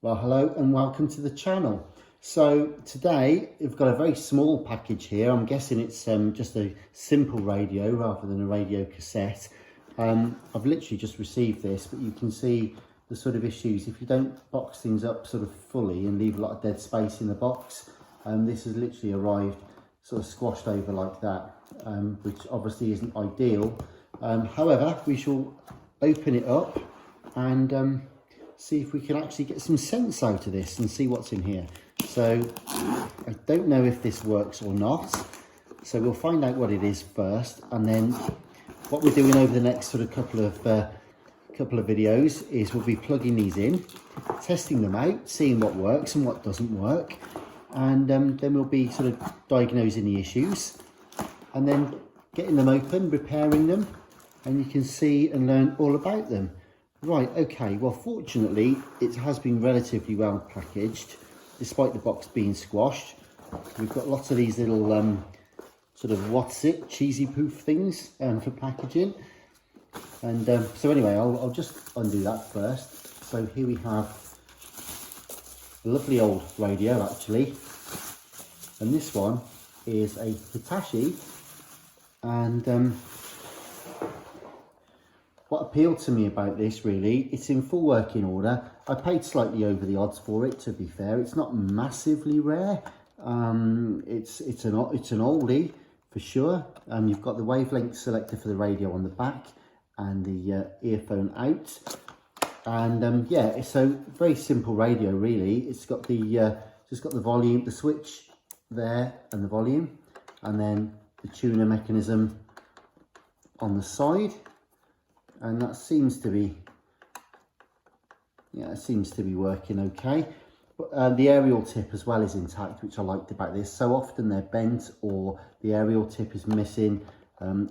Well, hello and welcome to the channel. So today we've got a very small package here. I'm guessing it's just a simple radio rather than a radio cassette. I've literally just received this, but you can see the sort of issues if you don't box things up sort of fully and leave a lot of dead space in the box. This has literally arrived sort of squashed over like that, which obviously isn't ideal. However, we shall open it up and see if we can actually get some sense out of this and see what's in here. So I don't know if this works or not, so we'll find out what it is first, and then what we're doing over the next sort of couple of videos is we'll be plugging these in, testing them out, seeing what works and what doesn't work, and then we'll be sort of diagnosing the issues and then getting them open, repairing them, and you can see and learn all about them. Right, okay, well fortunately it has been relatively well packaged despite the box being squashed. We've got lots of these little sort of what's it, cheesy poof things for packaging. And so anyway, I'll just undo that first. So here we have a lovely old radio actually, and this one is a Hitachi, and what appealed to me about this really, it's in full working order. I paid slightly over the odds for it, to be fair. It's not massively rare. It's an oldie for sure. You've got the wavelength selector for the radio on the back and the earphone out. And yeah, so very simple radio really. It's got the just got the volume, the switch there and the volume, and then the tuner mechanism on the side. And that seems to be, yeah, it seems to be working okay. But the aerial tip as well is intact, which I liked about this. So often they're bent, or the aerial tip is missing,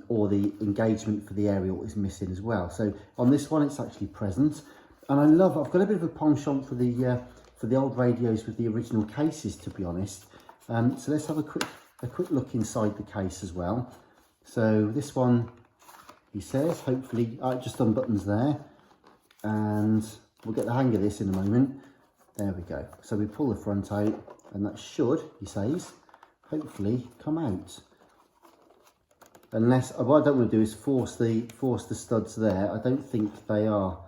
or the engagement for the aerial is missing as well. So on this one, it's actually present. And I've got a bit of a penchant for the old radios with the original cases, to be honest. So let's have a quick look inside the case as well. So this one, he says, hopefully, just unbuttons there, and we'll get the hang of this in a moment. There we go. So we pull the front out, and that should, he says, hopefully come out. Unless, what I don't want to do is force the studs there. I don't think they are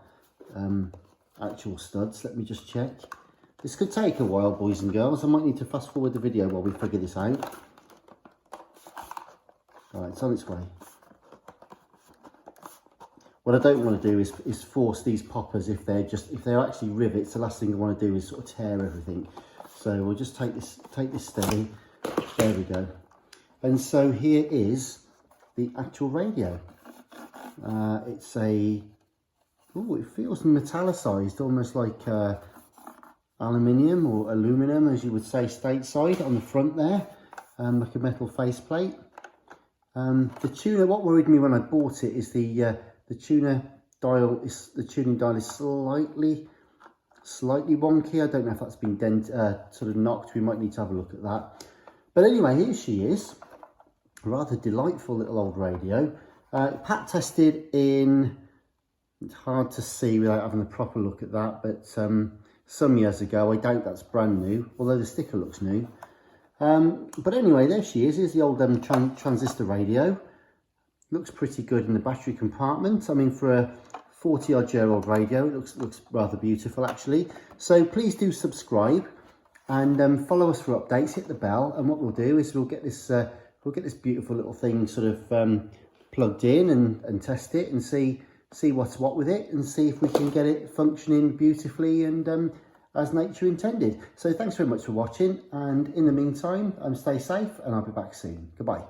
actual studs. Let me just check. This could take a while, boys and girls. I might need to fast forward the video while we figure this out. All right, it's on its way. What I don't want to do is force these poppers if they're actually rivets. The last thing I want to do is sort of tear everything. So we'll just take this steady. There we go. And so here is the actual radio. It's a, oh, it feels metallicized, almost like aluminium or aluminum, as you would say stateside, on the front there, like a metal faceplate. The tuner, what worried me when I bought it is the tuning dial is slightly wonky. I don't know if that's been sort of knocked. We might need to have a look at that. But anyway, here she is. A rather delightful little old radio. Pat tested in, it's hard to see without having a proper look at that, but some years ago. I doubt that's brand new, although the sticker looks new. But anyway, there she is. Here's the old transistor radio. Looks pretty good in the battery compartment. I mean, for a 40-odd-year-old radio, it looks rather beautiful actually. So please do subscribe and follow us for updates. Hit the bell, and what we'll do is we'll get this beautiful little thing sort of plugged in and test it and see what's what with it, and see if we can get it functioning beautifully and as nature intended. So thanks very much for watching, and in the meantime, stay safe, and I'll be back soon. Goodbye.